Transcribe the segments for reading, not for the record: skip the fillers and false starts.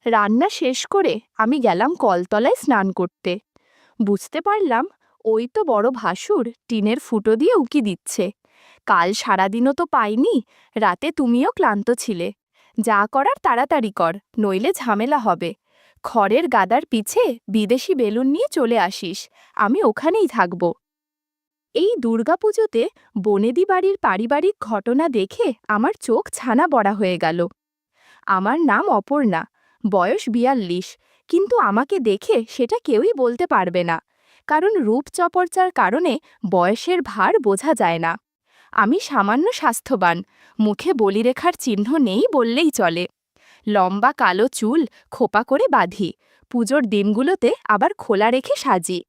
রান্না শেষ করে আমি গেলাম কলতলায় স্নান করতে। বুঝতে পারলাম ওই তো বড় ভাসুর টিনের ফুটো দিয়ে উকি দিচ্ছে। কাল সারাদিনও তো পাইনি, রাতে তুমিও ক্লান্ত ছিলে। যা করার তাড়াতাড়ি কর, নইলে ঝামেলা হবে। খড়ের গাদার পিছে বিদেশি বেলুন নিয়ে চলে আসিস, আমি ওখানেই থাকব। এই দুর্গাপুজোতে বনেদি বাড়ির পারিবারিক ঘটনা দেখে আমার চোখ ছানা বড়া হয়ে গেল। আমার নাম অপর্ণা, বয়স ৪২, কিন্তু আমাকে দেখে সেটা কেউই বলতে পারবে না, কারণ রূপচর্চার কারণে বয়সের ভার বোঝা যায় না। আমি সামান্য স্বাস্থ্যবান, মুখে বলিরেখার চিহ্ন নেই বললেই চলে। লম্বা কালো চুল খোপা করে বাঁধি, পুজোর দিনগুলোতে আবার খোলা রেখে সাজি।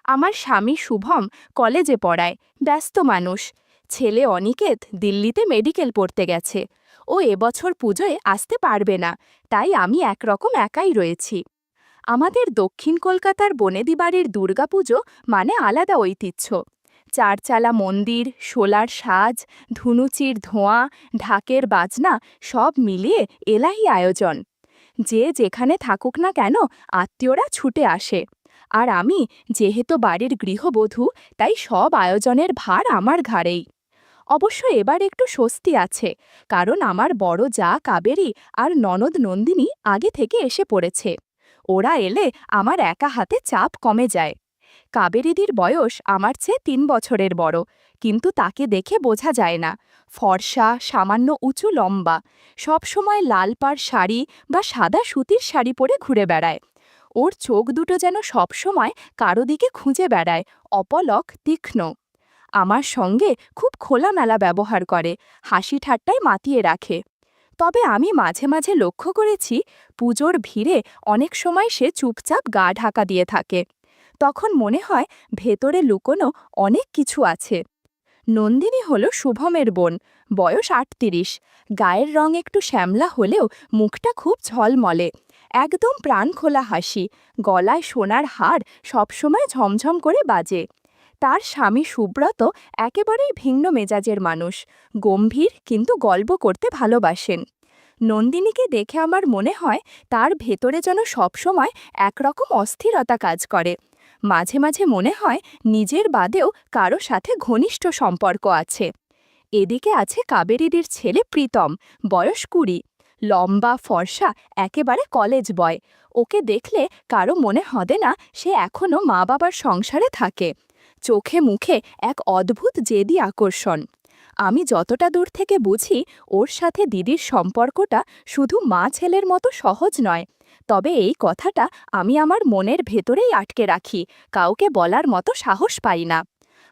আমার স্বামী শুভম কলেজে পড়ায়, ব্যস্ত মানুষ। ছেলে অনিকেত দিল্লিতে মেডিকেল পড়তে গেছে। ও এবছর পুজোয় আসতে পারবে না, তাই আমি একরকম একাই রয়েছি। আমাদের দক্ষিণ কলকাতার বনেদি বাড়ির দুর্গাপুজো মানে আলাদা ঐতিহ্য। চারচালা মন্দির, শোলার সাজ, ধুনুচির ধোঁয়া, ঢাকের বাজনা সব মিলিয়ে এলাহি আয়োজন। যে যেখানে থাকুক না কেন, আত্মীয়রা ছুটে আসে। আর আমি যেহেতু বাড়ির গৃহবধূ, তাই সব আয়োজনের ভার আমার ঘাড়েই। অবশ্য এবার একটু স্বস্তি আছে, কারণ আমার বড় যা কাবেরী আর ননদ নন্দিনী আগে থেকে এসে পড়েছে। ওরা এলে আমার একা হাতে চাপ কমে যায়। কাবেরীদির বয়স আমার চেয়ে ৩ বছরের বড়, কিন্তু তাকে দেখে বোঝা যায় না। ফর্সা, সামান্য উঁচু লম্বা, সবসময় লাল পাড় শাড়ি বা সাদা সুতির শাড়ি পরে ঘুরে বেড়ায়। ওর চোখ দুটো যেন সবসময় কারো দিকে খুঁজে বেড়ায়, অপলক, তীক্ষ্ণ। আমার সঙ্গে খুব খোলামেলা ব্যবহার করে, হাসি ঠাট্টায় মাতিয়ে রাখে। তবে আমি মাঝে মাঝে লক্ষ্য করেছি, পুজোর ভিড়ে অনেক সময় সে চুপচাপ গা ঢাকা দিয়ে থাকে। তখন মনে হয় ভেতরে লুকোনো অনেক কিছু আছে। নন্দিনী হল শুভমের বোন, বয়স ৩৮। গায়ের রং একটু শ্যামলা হলেও মুখটা খুব ঝলমলে, একদম প্রাণখোলা হাসি, গলায় সোনার হার সবসময় ঝমঝম করে বাজে। তার স্বামী সুব্রত একেবারেই ভিন্ন মেজাজের মানুষ, গম্ভীর কিন্তু গল্প করতে ভালোবাসেন। নন্দিনীকে দেখে আমার মনে হয় তার ভেতরে যেন সবসময় একরকম অস্থিরতা কাজ করে। মাঝে মাঝে মনে হয় নিজের বাদেও কারো সাথে ঘনিষ্ঠ সম্পর্ক আছে। এদিকে আছে কাবেরীদির ছেলে প্রীতম, বয়স ২০, লম্বা ফর্সা, একেবারে কলেজ বয়। ওকে দেখলে কারো মনে হবে না সে এখনও মা বাবার সংসারে থাকে। চোখে মুখে এক অদ্ভুত জেদি আকর্ষণ। আমি যতটা দূর থেকে বুঝি, ওর সাথে দিদির সম্পর্কটা শুধু মা ছেলের মতো সহজ নয়। তবে এই কথাটা আমি আমার মনের ভেতরেই আটকে রাখি, কাউকে বলার মতো সাহস পাই না।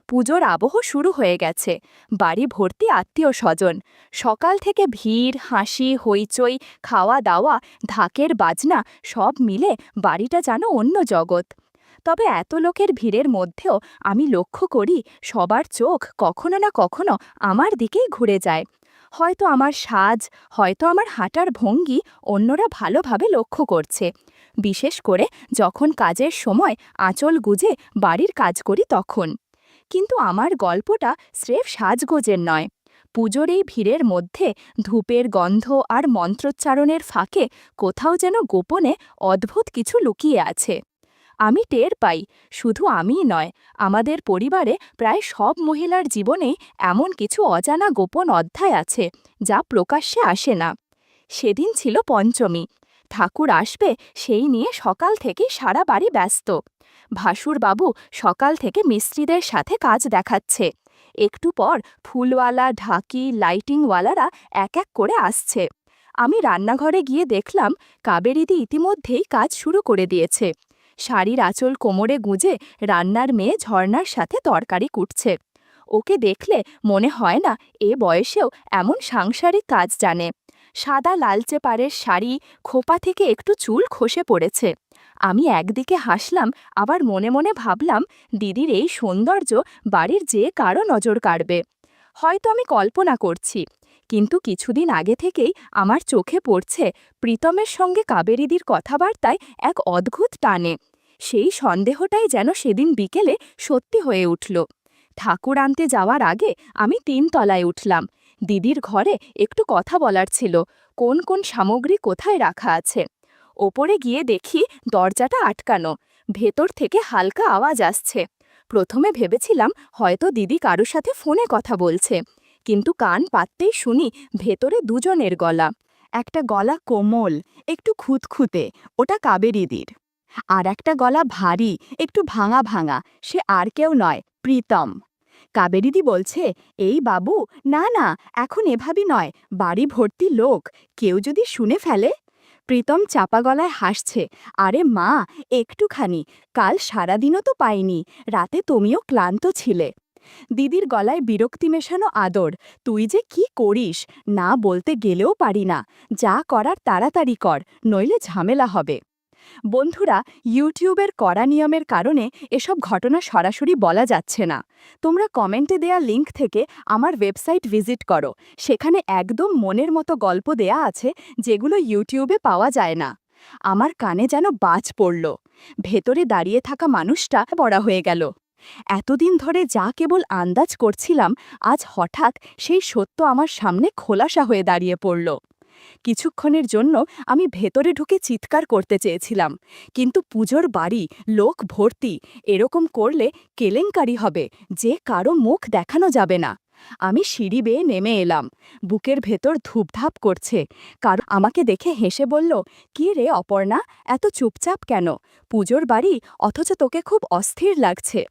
পুজোর আবহ শুরু হয়ে গেছে, বাড়ি ভর্তি আত্মীয় স্বজন। সকাল থেকে ভিড়, হাসি, হইচই, খাওয়া দাওয়া, ঢাকের বাজনা সব মিলে বাড়িটা যেন অন্য জগৎ। তবে এত লোকের ভিড়ের মধ্যেও আমি লক্ষ্য করি সবার চোখ কখনো না কখনো আমার দিকেই ঘুরে যায়। হয়তো আমার সাজ, হয়তো আমার হাঁটার ভঙ্গি অন্যরা ভালোভাবে লক্ষ্য করছে, বিশেষ করে যখন কাজের সময় আঁচল গুজে বাড়ির কাজ করি তখন। কিন্তু আমার গল্পটা স্রেফ সাজগোজের নয়। পুজোর এই ভিড়ের মধ্যে ধূপের গন্ধ আর মন্ত্রোচ্চারণের ফাঁকে কোথাও যেন গোপনে অদ্ভুত কিছু লুকিয়ে আছে। আমি টের পাই, শুধু আমিই নয়, আমাদের পরিবারে প্রায় সব মহিলার জীবনেই এমন কিছু অজানা গোপন অধ্যায় আছে, যা প্রকাশ্যে আসে না। সেদিন ছিল পঞ্চমী। ঠাকুর আসবে সেই নিয়ে সকাল থেকে সারা বাড়ি ব্যস্ত। ভাসুরবাবু সকাল থেকে মিস্ত্রিদের সাথে কাজ দেখাচ্ছে। একটু পর ফুলওয়ালা, ঢাকি, লাইটিংওয়ালারা এক এক করে আসছে। আমি রান্নাঘরে গিয়ে দেখলাম কাবেরীদি ইতিমধ্যেই কাজ শুরু করে দিয়েছে। শাড়ির আঁচল কোমরে গুঁজে রান্নার মেয়ে ঝর্ণার সাথে তরকারি কুটছে। ওকে দেখলে মনে হয় না এ বয়সেও এমন সাংসারিক কাজ জানে। সাদা লালচে পাড়ের শাড়ি, খোপা থেকে একটু চুল খসে পড়েছে। আমি একদিকে হাসলাম, আবার মনে মনে ভাবলাম দিদির এই সৌন্দর্য বাড়ির যে কারো নজর কাড়বে। হয়তো আমি কল্পনা করছি, কিন্তু কিছুদিন আগে থেকেই আমার চোখে পড়ছে প্রীতমের সঙ্গে কাবেরীদির কথাবার্তায় এক অদ্ভুত টানে। সেই সন্দেহটাই যেন সেদিন বিকেলে সত্যি হয়ে উঠল। ঠাকুর আনতে যাওয়ার আগে আমি ৩ তলায় উঠলাম। দিদির ঘরে একটু কথা বলার ছিল, কোন কোন সামগ্রী কোথায় রাখা আছে। ওপরে গিয়ে দেখি দরজাটা আটকানো, ভেতর থেকে হালকা আওয়াজ আসছে। প্রথমে ভেবেছিলাম হয়তো দিদি কারোর সাথে ফোনে কথা বলছে, কিন্তু কান পাততেই শুনি ভেতরে দুজনের গলা। একটা গলা কোমল, একটু খুঁতখুঁতে, ওটা কাবেরীদির। আর একটা গলা ভারী, একটু ভাঙা ভাঙা, সে আর কেউ নয়, প্রীতম। কাবেরীদি বলছে, এই বাবু, না না, এখন এভাবে নয়, বাড়ি ভর্তি লোক, কেউ যদি শুনে ফেলে। প্রীতম চাপা গলায় হাসছে, আরে মা, একটুখানি, কাল সারাদিনও তো পাইনি, রাতে তুমিও ক্লান্ত ছিলে। দিদির গলায় বিরক্তি মেশানো আদর, তুই যে কি করিস, না বলতে গেলেও পারি না, যা করার তাড়াতাড়ি কর, নইলে ঝামেলা হবে। বন্ধুরা, ইউটিউবের কড়া নিয়মের কারণে এসব ঘটনা সরাসরি বলা যাচ্ছে না। তোমরা কমেন্টে দেয়া লিংক থেকে আমার ওয়েবসাইট ভিজিট করো, সেখানে একদম মনের মতো গল্প দেয়া আছে, যেগুলো ইউটিউবে পাওয়া যায় না। আমার কানে যেন বাজ পড়ল। ভেতরে দাঁড়িয়ে থাকা মানুষটা বড়া হয়ে গেল। এতদিন ধরে যা কেবল আন্দাজ করছিলাম, আজ হঠাৎ সেই সত্য আমার সামনে খোলাসা হয়ে দাঁড়িয়ে পড়ল। কিছুক্ষণের জন্য আমি ভেতরে ঢুকে চিৎকার করতে চেয়েছিলাম, কিন্তু পুজোর বাড়ি, লোক ভর্তি, এরকম করলে কেলেঙ্কারি হবে, যে কারো মুখ দেখানো যাবে না। আমি সিঁড়ি বেয়ে নেমে এলাম, বুকের ভেতর ধূপধাপ করছে। কারণ আমাকে দেখে হেসে বলল, কি রে অপর্ণা, এত চুপচাপ কেন? পুজোর বাড়ি, অথচ তোকে খুব অস্থির লাগছে।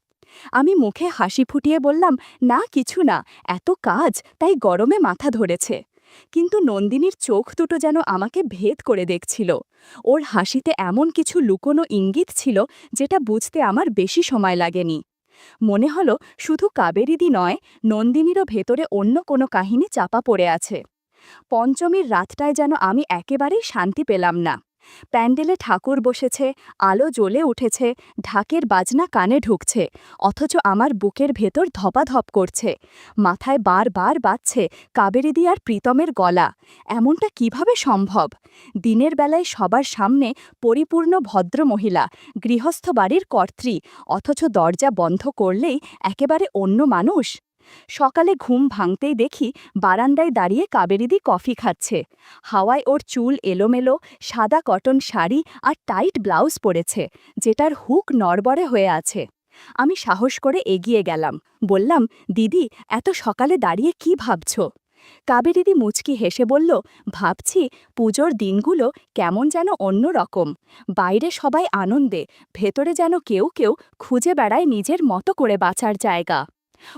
আমি মুখে হাসি ফুটিয়ে বললাম, না কিছু না, এত কাজ, তাই গরমে মাথা ধরেছে। কিন্তু নন্দিনীর চোখ দুটো যেন আমাকে ভেদ করে দেখছিল। ওর হাসিতে এমন কিছু লুকোনো ইঙ্গিত ছিল, যেটা বুঝতে আমার বেশি সময় লাগেনি। মনে হলো শুধু কাবেরীদি নয়, নন্দিনীরও ভেতরে অন্য কোনো কাহিনী চাপা পড়ে আছে। পঞ্চমীর রাতটায় যেন আমি একেবারেই শান্তি পেলাম না। প্যান্ডেলে ঠাকুর বসেছে, আলো জ্বলে উঠেছে, ঢাকের বাজনা কানে ঢুকছে, অথচ আমার বুকের ভেতর ধপাধপ করছে। মাথায় বারবার বাজছে কাবেরীদি আর প্রীতমের গলা। এমনটা কিভাবে সম্ভব? দিনের বেলায় সবার সামনে পরিপূর্ণ ভদ্রমহিলা, গৃহস্থ বাড়ির কর্ত্রী, অথচ দরজা বন্ধ করলেই একেবারে অন্য মানুষ। সকালে ঘুম ভাঙতেই দেখি বারান্দায় দাঁড়িয়ে কাবেরীদি কফি খাচ্ছে। হাওয়ায় ওর চুল এলোমেলো, সাদা কটন শাড়ি আর টাইট ব্লাউজ পরেছে, যেটার হুক নড়বড়ে হয়ে আছে। আমি সাহস করে এগিয়ে গেলাম, বললাম, দিদি, এত সকালে দাঁড়িয়ে কি ভাবছ? কাবেরীদি মুচকি হেসে বলল, ভাবছি পুজোর দিনগুলো কেমন যেন অন্য রকম। বাইরে সবাই আনন্দে, ভেতরে যেন কেউ কেউ খুঁজে বেড়ায় নিজের মতো করে বাঁচার জায়গা।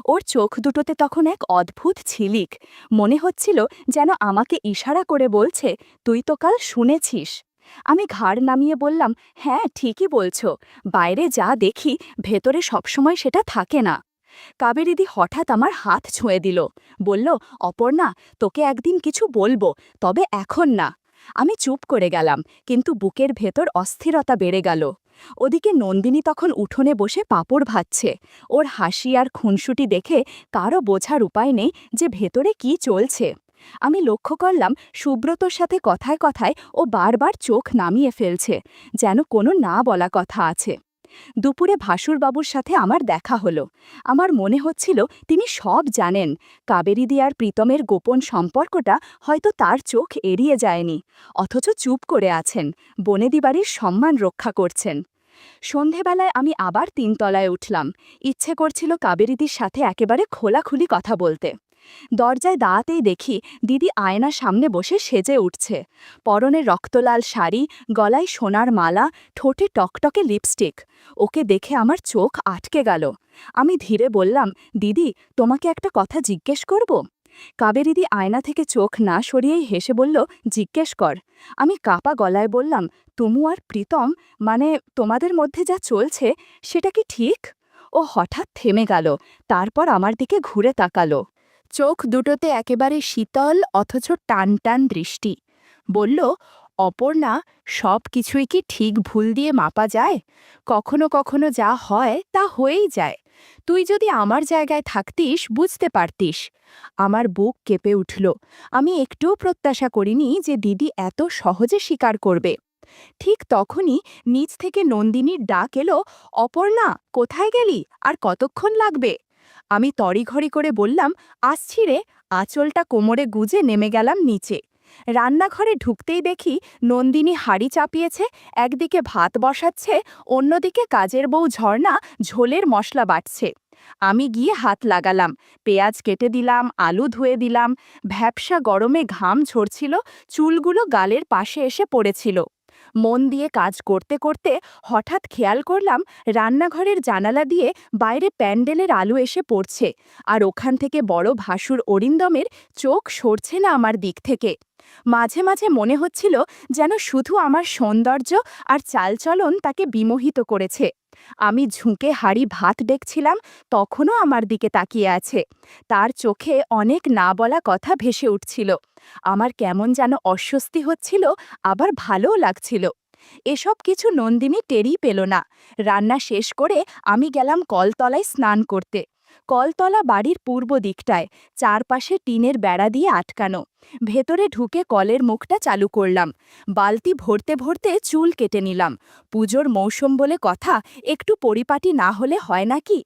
ওর চোখ দুটোতে তখন এক অদ্ভুত ঝিলিক, মনে হচ্ছিল যেন আমাকে ইশারা করে বলছে, তুই তো কাল শুনেছিস। আমি ঘাড় নামিয়ে বললাম, হ্যাঁ ঠিকই বলছো, বাইরে যা দেখি ভেতরে সবসময় সেটা থাকে না। কাবেরীদি হঠাৎ আমার হাত ছুঁয়ে দিল, বলল, অপর্ণা, তোকে একদিন কিছু বলবো, তবে এখন না। আমি চুপ করে গেলাম, কিন্তু বুকের ভেতর অস্থিরতা বেড়ে গেল। ওদিকে নন্দিনী তখন উঠোনে বসে পাঁপড় ভাজছে। ওর হাসি আর খুনসুটি দেখে কারও বোঝার উপায় নেই যে ভেতরে কি চলছে। আমি লক্ষ্য করলাম সুব্রতর সাথে কথায় কথায় ও বারবার চোখ নামিয়ে ফেলছে, যেন কোনো না বলা কথা আছে। দুপুরে ভাসুরবাবুর সাথে আমার দেখা হলো। আমার মনে হচ্ছিল তিনি সব জানেন। কাবেরীদি আর প্রীতমের গোপন সম্পর্কটা হয়তো তার চোখ এড়িয়ে যায়নি, অথচ চুপ করে আছেন, বনেদি বাড়ির সম্মান রক্ষা করছেন। সন্ধেবেলায় আমি আবার ৩ তলায় উঠলাম। ইচ্ছে করছিল কাবেরীদির সাথে একেবারে খোলাখুলি কথা বলতে। দরজায় দাঁড়াতেই দেখি দিদি আয়নার সামনে বসে সেজে উঠছে। পরনে রক্তলাল শাড়ি, গলায় সোনার মালা, ঠোঁটে টকটকে লিপস্টিক। ওকে দেখে আমার চোখ আটকে গেল। আমি ধীরে বললাম, দিদি, তোমাকে একটা কথা জিজ্ঞেস করব? কাবেরীদি আয়না থেকে চোখ না সরিয়েই হেসে বলল, জিজ্ঞেস কর। আমি কাপা গলায় বললাম, তুমু আর প্রীতম, মানে তোমাদের মধ্যে যা চলছে, সেটা কি ঠিক? ও হঠাৎ থেমে গেল, তারপর আমার দিকে ঘুরে তাকালো। চোখ দুটোতে একেবারে শীতল অথচ টান টান দৃষ্টি। বলল, অপর্ণা, সব কিছুই কি ঠিক ভুল দিয়ে মাপা যায়? কখনো কখনো যা হয় তা হয়েই যায়। তুই যদি আমার জায়গায় থাকতিস বুঝতে পারতিস। আমার বুক কেঁপে উঠল। আমি একটুও প্রত্যাশা করিনি যে দিদি এত সহজে স্বীকার করবে। ঠিক তখনই নিচ থেকে নন্দিনীর ডাক এলো, অপর্ণা, কোথায় গেলি, আর কতক্ষণ লাগবে? আমি তড়িঘড়ি করে বললাম, আসছি রে। আঁচলটা কোমরে গুজে নেমে গেলাম নিচে। রান্নাঘরে ঢুকতেই দেখি নন্দিনী হাঁড়ি চাপিয়েছে, একদিকে ভাত বসাচ্ছে, অন্যদিকে কাজের বউ ঝর্ণা ঝোলের মশলা বাটছে। আমি গিয়ে হাত লাগালাম, পেঁয়াজ কেটে দিলাম, আলু ধুয়ে দিলাম। ভ্যাপসা গরমে ঘাম ঝরছিল, চুলগুলো গালের পাশে এসে পড়েছিল। মন দিয়ে কাজ করতে করতে হঠাৎ খেয়াল করলাম রান্নাঘরের জানালা দিয়ে বাইরে প্যান্ডেলের আলো এসে পড়ছে, আর ওখান থেকে বড় ভাসুর অরিন্দমের চোখ সরছে না আমার দিক থেকে। মাঝে মাঝে মনে হচ্ছিল যেন শুধু আমার সৌন্দর্য আর চালচলন তাকে বিমোহিত করেছে। আমি ঝুঁকে হাঁড়ি ভাত দেখছিলাম, তখনও আমার দিকে তাকিয়ে আছে। তার চোখে অনেক না বলা কথা ভেসে উঠছিল। আমার কেমন যেন অস্বস্তি হচ্ছিল, আবার ভালোও লাগছিল। এসব কিছু নন্দিনী টেরই পেল না। রান্না শেষ করে আমি গেলাম কলতলায় স্নান করতে। কলতলা বাড়ির পূর্ব দিকটায়, চারপাশে টিনের বেড়া দিয়ে আটকানো। ভেতরে ঢুকে কলের মুখটা চালু করলাম। বালতি ভরতে ভরতে চুল কেটে নিলাম। পুজোর মৌসুম বলে কথা, একটু পরিপাটি না হলে হয় নাকি?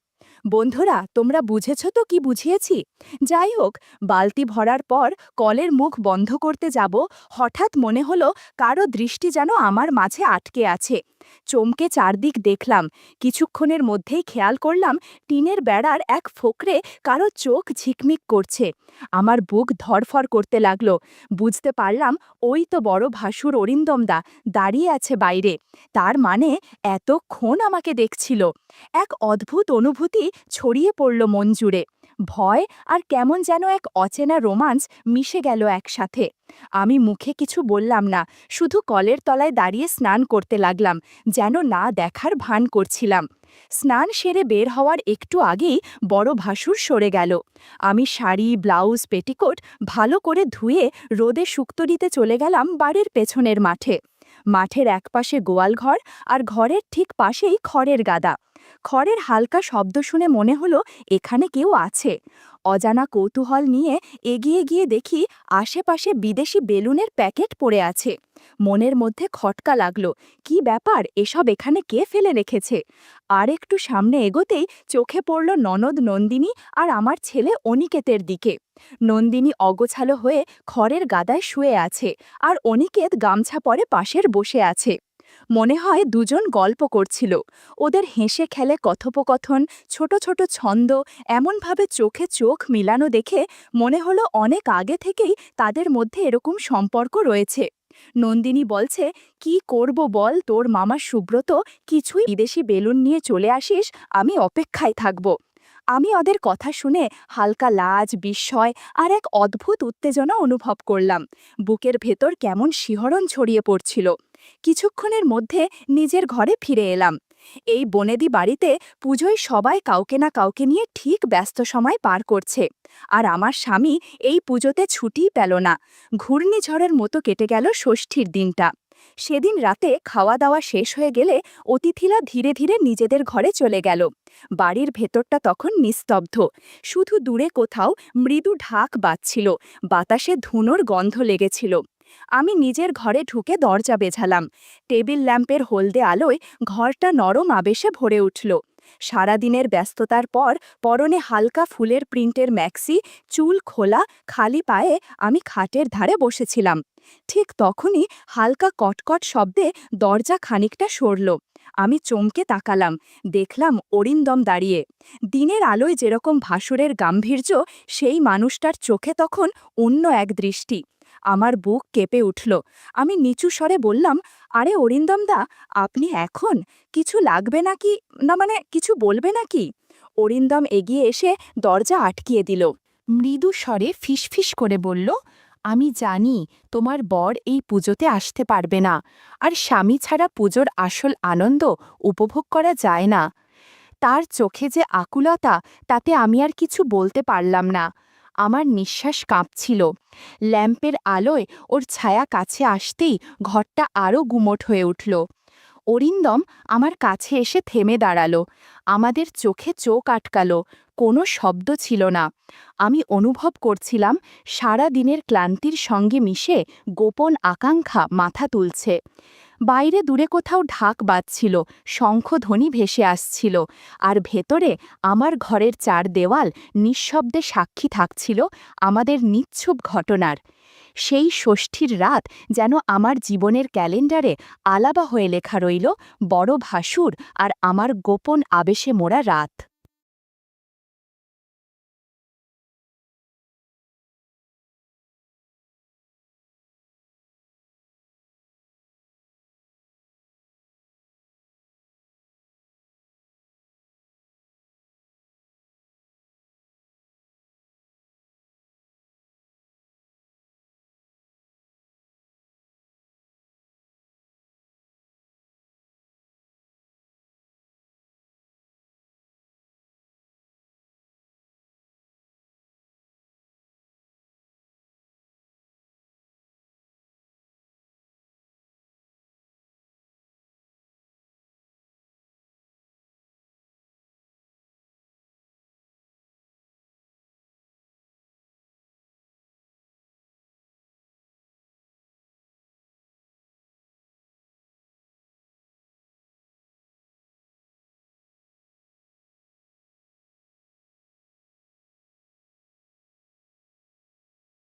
বন্ধুরা, তোমরা বুঝেছ তো কি বুঝিয়েছি? যাই হোক, বালতি ভরার পর কলের মুখ বন্ধ করতে যাব, হঠাৎ মনে হলো কারো দৃষ্টি যেন আমার মাঝে আটকে আছে। চমকে চারদিক দেখলাম, কিছুক্ষণের মধ্যেই খেয়াল করলাম টিনের বেড়ার এক ফোকরে কারো চোখ ঝিকমিক করছে। আমার বুক ধড়ফড় করতে লাগলো। বুঝতে পারলাম ওই তো বড় ভাসুর অরিন্দমদা দাঁড়িয়ে আছে বাইরে। তার মানে এতক্ষণ আমাকে দেখছিল। এক অদ্ভুত অনুভূতি ছড়িয়ে পড়ল মন জুড়ে। ভয় আর কেমন যেন এক অচেনা রোমাঞ্চ মিশে গেল একসাথে। আমি মুখে কিছু বললাম না, শুধু কলের তলায় দাঁড়িয়ে স্নান করতে লাগলাম, যেন না দেখার ভান করছিলাম। স্নান সেরে বের হওয়ার একটু আগেই বড় ভাসুর সরে গেল। আমি শাড়ি, ব্লাউজ, পেটিকোট ভালো করে ধুয়ে রোদে শুক্তো দিতে চলে গেলাম বাড়ির পেছনের মাঠে। মাঠের একপাশে গোয়ালঘর, আর ঘরের ঠিক পাশেই খড়ের গাদা। খড়ের হালকা শব্দ শুনে মনে হলো এখানে কেউ আছে। অজানা কৌতূহল নিয়ে এগিয়ে গিয়ে দেখি আশেপাশে বিদেশি বেলুনের প্যাকেট পড়ে আছে। মনের মধ্যে খটকা লাগলো, কি ব্যাপার, এসব এখানে কে ফেলে রেখেছে? আর একটু সামনে এগোতেই চোখে পড়ল ননদ নন্দিনী আর আমার ছেলে অনিকেতের দিকে। নন্দিনী অগোছালো হয়ে খড়ের গাদায় শুয়ে আছে, আর অনিকেত গামছা পরে পাশের বসে আছে। মনে হয় দুজন গল্প করছিল। ওদের হেসে খেলে কথোপকথন, ছোট ছোট ছন্দ, এমনভাবে চোখে চোখ মিলানো দেখে মনে হলো অনেক আগে থেকেই তাদের মধ্যে এরকম সম্পর্ক রয়েছে। নন্দিনী বলছে, কি করব বল, তোর মামা সুব্রত কিছুই বিদেশি বেলুন নিয়ে চলে আসিস, আমি অপেক্ষায় থাকব। আমি ওদের কথা শুনে হালকা লাজ, বিস্ময় আর এক অদ্ভুত উত্তেজনা অনুভব করলাম। বুকের ভেতর কেমন শিহরণ ছড়িয়ে পড়ছিল। কিছুক্ষণের মধ্যে নিজের ঘরে ফিরে এলাম। এই বনেদি বাড়িতে পুজোয় সবাই কাউকে না কাউকে নিয়ে ঠিক ব্যস্ত সময় পার করছে, আর আমার স্বামী এই পুজোতে ছুটিই পেল না। ঘূর্ণিঝড়ের মতো কেটে গেল ষষ্ঠীর দিনটা। সেদিন রাতে খাওয়া দাওয়া শেষ হয়ে গেলে অতিথিরা ধীরে ধীরে নিজেদের ঘরে চলে গেল। বাড়ির ভেতরটা তখন নিস্তব্ধ, শুধু দূরে কোথাও মৃদু ঢাক বাজছিল, বাতাসে ধুনোর গন্ধ লেগেছিল। আমি নিজের ঘরে ঢুকে দরজা বেঝালাম। টেবিল ল্যাম্পের হলদে আলোয় ঘরটা নরম আবেশে ভরে উঠল। সারাদিনের ব্যস্ততার পর পরনে হালকা ফুলের প্রিন্টের ম্যাক্সি, চুল খোলা, খালি পায়ে আমি খাটের ধারে বসেছিলাম। ঠিক তখনই হালকা কটকট শব্দে দরজা খানিকটা সরল। আমি চমকে তাকালাম, দেখলাম অরিন্দম দাঁড়িয়ে। দিনের আলোয় যেরকম ভাসুরের গাম্ভীর্য, সেই মানুষটার চোখে তখন অন্য এক দৃষ্টি। আমার বুক কেঁপে উঠল। আমি নিচু স্বরে বললাম, আরে অরিন্দমদা, আপনি এখন? কিছু লাগবে নাকি? না মানে কিছু বলবে নাকি? অরিন্দম এগিয়ে এসে দরজা আটকিয়ে দিল। মৃদু স্বরে ফিসফিস করে বলল, আমি জানি তোমার বর এই পুজোতে আসতে পারবে না, আর স্বামী ছাড়া পুজোর আসল আনন্দ উপভোগ করা যায় না। তার চোখে যে আকুলতা, তাতে আমি আর কিছু বলতে পারলাম না। আমার নিঃশ্বাস কাঁপছিল। ল্যাম্পের আলোয় ওর ছায়া কাছে আসতেই ঘরটা আরও গুমোট হয়ে উঠল। অরিন্দম আমার কাছে এসে থেমে দাঁড়ালো। আমাদের চোখে চোখ আটকালো, কোনো শব্দ ছিল না। আমি অনুভব করছিলাম সারা দিনের ক্লান্তির সঙ্গে মিশে গোপন আকাঙ্ক্ষা মাথা তুলছে। বাইরে দূরে কোথাও ঢাক বাজছিল, শঙ্খধ্বনি ভেসে আসছিল, আর ভেতরে আমার ঘরের চার দেওয়াল নিঃশব্দে সাক্ষী থাকছিল আমাদের নিচ্ছুপ ঘটনার। সেই ষষ্ঠীর রাত যেন আমার জীবনের ক্যালেন্ডারে আলাবা হয়ে লেখা রইল বড় ভাসুর আর আমার গোপন আবেশে মোড়া রাত।